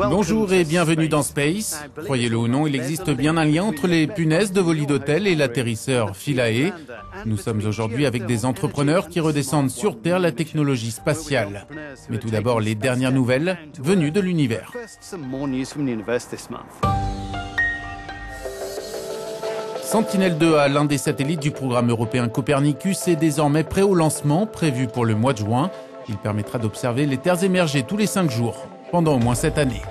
Bonjour et bienvenue dans Space. Croyez-le ou non, il existe bien un lien entre les punaises de vos lits d'hôtel et l'atterrisseur Philae. Nous sommes aujourd'hui avec des entrepreneurs qui redescendent sur Terre la technologie spatiale. Mais tout d'abord, les dernières nouvelles venues de l'univers. Sentinel-2A, l'un des satellites du programme européen Copernicus, est désormais prêt au lancement, prévu pour le mois de juin. Il permettra d'observer les terres émergées tous les 5 jours, pendant au moins cette année.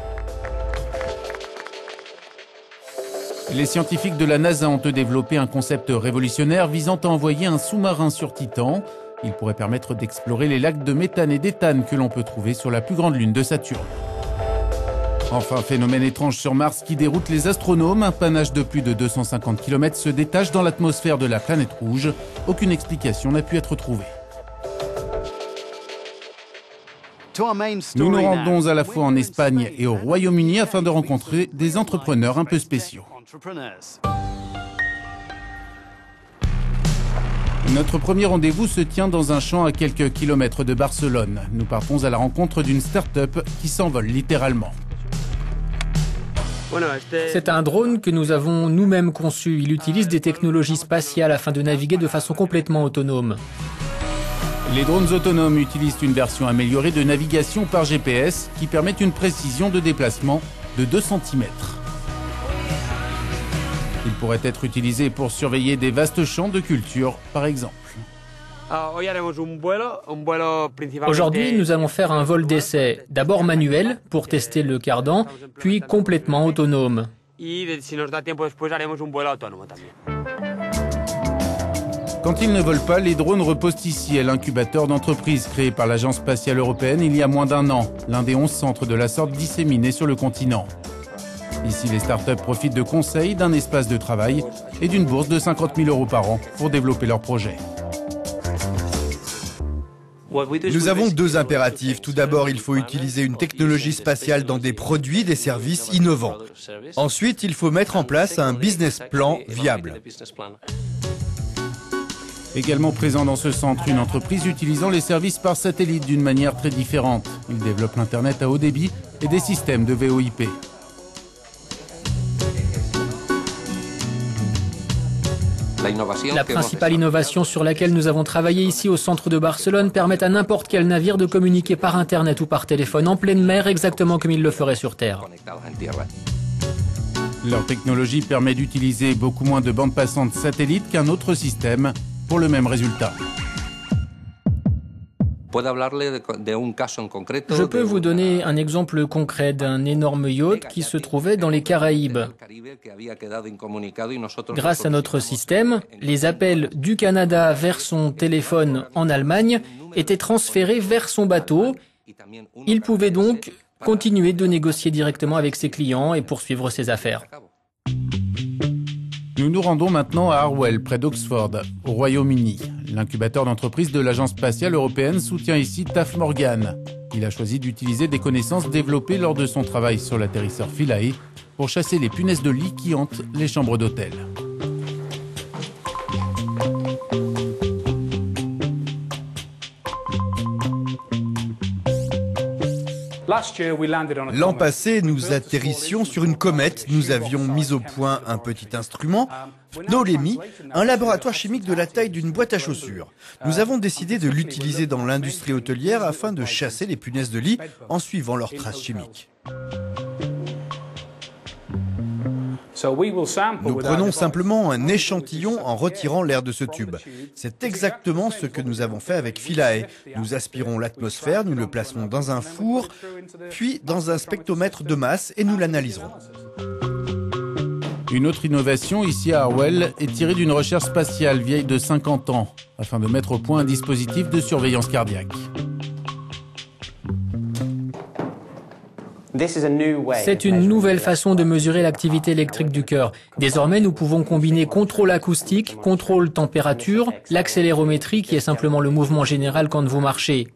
Les scientifiques de la NASA ont développé un concept révolutionnaire visant à envoyer un sous-marin sur Titan. Il pourrait permettre d'explorer les lacs de méthane et d'éthane que l'on peut trouver sur la plus grande lune de Saturne. Enfin, phénomène étrange sur Mars qui déroute les astronomes. Un panache de plus de 250 km se détache dans l'atmosphère de la planète rouge. Aucune explication n'a pu être trouvée. Nous nous rendons à la fois en Espagne et au Royaume-Uni afin de rencontrer des entrepreneurs un peu spéciaux. Notre premier rendez-vous se tient dans un champ à quelques kilomètres de Barcelone. Nous partons à la rencontre d'une start-up qui s'envole littéralement. C'est un drone que nous avons nous-mêmes conçu. Il utilise des technologies spatiales afin de naviguer de façon complètement autonome. Les drones autonomes utilisent une version améliorée de navigation par GPS qui permet une précision de déplacement de 2 cm. Il pourrait être utilisé pour surveiller des vastes champs de culture, par exemple. Aujourd'hui, nous allons faire un vol d'essai, d'abord manuel pour tester le cardan, puis complètement autonome. Quand ils ne volent pas, les drones reposent ici à l'incubateur d'entreprises créé par l'Agence spatiale européenne il y a moins d'1 an, l'un des 11 centres de la sorte disséminés sur le continent. Ici, les startups profitent de conseils, d'un espace de travail et d'une bourse de 50 000 € par an pour développer leurs projets. Nous avons 2 impératifs. Tout d'abord, il faut utiliser une technologie spatiale dans des produits, des services innovants. Ensuite, il faut mettre en place un business plan viable. Également présent dans ce centre, une entreprise utilisant les services par satellite d'une manière très différente. Ils développent l'Internet à haut débit et des systèmes de VoIP. La principale innovation sur laquelle nous avons travaillé ici au centre de Barcelone permet à n'importe quel navire de communiquer par Internet ou par téléphone en pleine mer exactement comme il le ferait sur Terre. Leur technologie permet d'utiliser beaucoup moins de bandes passantes satellites qu'un autre système pour le même résultat. Je peux vous donner un exemple concret d'un énorme yacht qui se trouvait dans les Caraïbes. Grâce à notre système, les appels du Canada vers son téléphone en Allemagne étaient transférés vers son bateau. Il pouvait donc continuer de négocier directement avec ses clients et poursuivre ses affaires. Nous nous rendons maintenant à Harwell, près d'Oxford, au Royaume-Uni. L'incubateur d'entreprise de l'Agence spatiale européenne soutient ici TAF Morgan. Il a choisi d'utiliser des connaissances développées lors de son travail sur l'atterrisseur Philae pour chasser les punaises de lit qui hantent les chambres d'hôtel. L'an passé, nous atterrissions sur une comète. Nous avions mis au point un petit instrument, Ptolémie, un laboratoire chimique de la taille d'une boîte à chaussures. Nous avons décidé de l'utiliser dans l'industrie hôtelière afin de chasser les punaises de lit en suivant leurs traces chimiques. Nous prenons simplement un échantillon en retirant l'air de ce tube. C'est exactement ce que nous avons fait avec Philae. Nous aspirons l'atmosphère, nous le plaçons dans un four, puis dans un spectromètre de masse et nous l'analyserons. Une autre innovation ici à Harwell est tirée d'une recherche spatiale vieille de 50 ans, afin de mettre au point un dispositif de surveillance cardiaque. C'est une nouvelle façon de mesurer l'activité électrique du cœur. Désormais, nous pouvons combiner contrôle acoustique, contrôle température, l'accélérométrie qui est simplement le mouvement général quand vous marchez.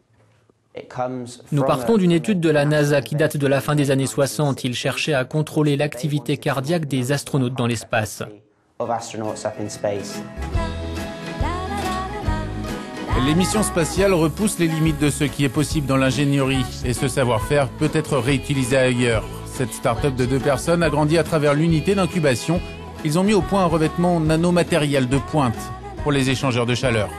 Nous partons d'une étude de la NASA qui date de la fin des années 60. Il cherchait à contrôler l'activité cardiaque des astronautes dans l'espace. Les missions spatiales repoussent les limites de ce qui est possible dans l'ingénierie et ce savoir-faire peut être réutilisé ailleurs. Cette start-up de 2 personnes a grandi à travers l'unité d'incubation. Ils ont mis au point un revêtement nanomatériel de pointe pour les échangeurs de chaleur.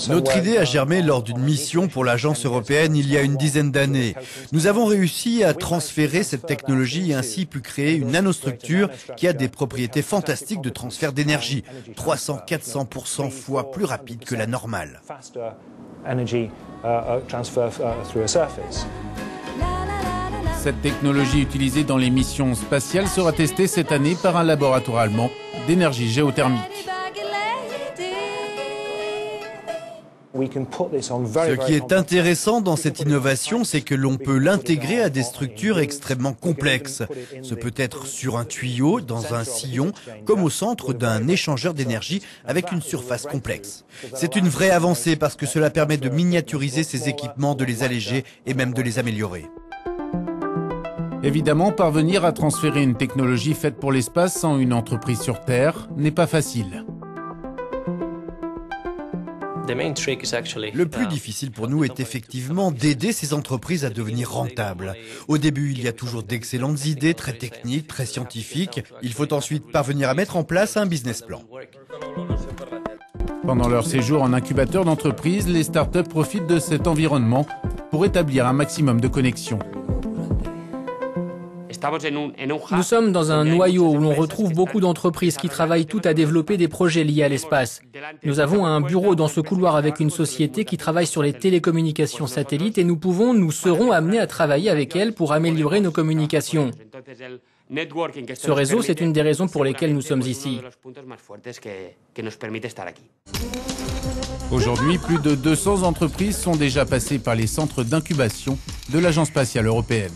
Notre idée a germé lors d'une mission pour l'agence européenne il y a une dizaine d'années. Nous avons réussi à transférer cette technologie et ainsi pu créer une nanostructure qui a des propriétés fantastiques de transfert d'énergie, 300-400% fois plus rapide que la normale. Cette technologie utilisée dans les missions spatiales sera testée cette année par un laboratoire allemand d'énergie géothermique. Ce qui est intéressant dans cette innovation, c'est que l'on peut l'intégrer à des structures extrêmement complexes. Ce peut être sur un tuyau, dans un sillon, comme au centre d'un échangeur d'énergie avec une surface complexe. C'est une vraie avancée parce que cela permet de miniaturiser ces équipements, de les alléger et même de les améliorer. Évidemment, parvenir à transférer une technologie faite pour l'espace sans une entreprise sur Terre n'est pas facile. Le plus difficile pour nous est effectivement d'aider ces entreprises à devenir rentables. Au début, il y a toujours d'excellentes idées, très techniques, très scientifiques. Il faut ensuite parvenir à mettre en place un business plan. Pendant leur séjour en incubateur d'entreprise, les startups profitent de cet environnement pour établir un maximum de connexions. Nous sommes dans un noyau où l'on retrouve beaucoup d'entreprises qui travaillent toutes à développer des projets liés à l'espace. Nous avons un bureau dans ce couloir avec une société qui travaille sur les télécommunications satellites et nous serons amenés à travailler avec elle pour améliorer nos communications. Ce réseau, c'est une des raisons pour lesquelles nous sommes ici. Aujourd'hui, plus de 200 entreprises sont déjà passées par les centres d'incubation de l'Agence spatiale européenne.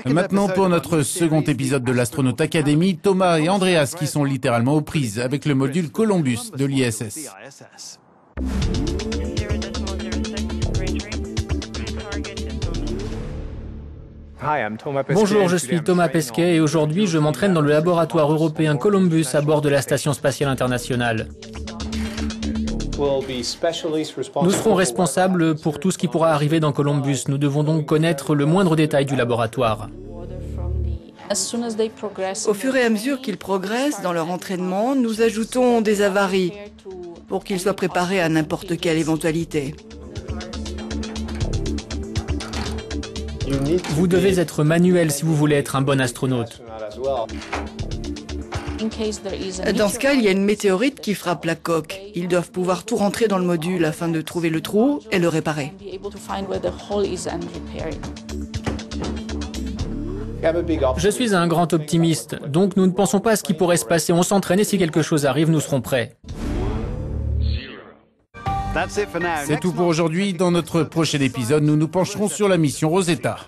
Maintenant, pour notre second épisode de l'Astronaute Academy, Thomas et Andreas qui sont littéralement aux prises avec le module Columbus de l'ISS. Bonjour, je suis Thomas Pesquet et aujourd'hui je m'entraîne dans le laboratoire européen Columbus à bord de la Station spatiale internationale. Nous serons responsables pour tout ce qui pourra arriver dans Columbus. Nous devons donc connaître le moindre détail du laboratoire. Au fur et à mesure qu'ils progressent dans leur entraînement, nous ajoutons des avaries pour qu'ils soient préparés à n'importe quelle éventualité. Vous devez être manuel si vous voulez être un bon astronaute. Dans ce cas, il y a une météorite qui frappe la coque. Ils doivent pouvoir tout rentrer dans le module afin de trouver le trou et le réparer. Je suis un grand optimiste, donc nous ne pensons pas à ce qui pourrait se passer. On s'entraîne et si quelque chose arrive, nous serons prêts. C'est tout pour aujourd'hui. Dans notre prochain épisode, nous nous pencherons sur la mission Rosetta.